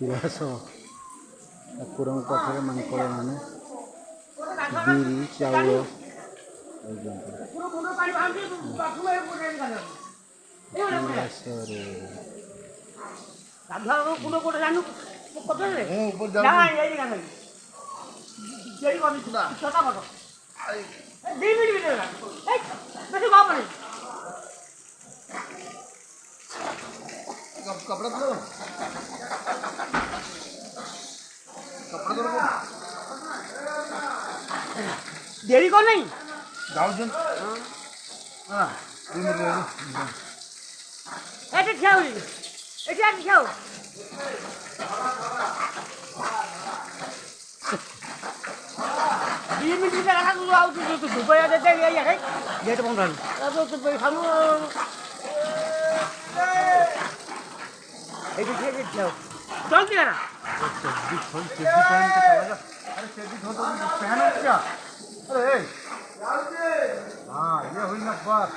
କିଳାସ ଠାକୁରଙ୍କ ପାଖରେ ମାଙ୍କଡ଼ ମାନେ ବିରି ଚାଉଳ କିଳାସରେ कपड़ा दो कपड़ा दो देरी को नहीं जाओ जन हां 2 मिनट रहो ऐसे खाओ ऐसे खाओ 2 मिनट का लगा तू आओ तू दुबई आ जाते ये है गेट बंद कर अब तो भाई हम ऐसे खाओ चल दिया ना सेफ्टी पहन के चला जा अरे सेफ्टी थोड़ा तो पहनो क्या अरे हां ये हुई ना बात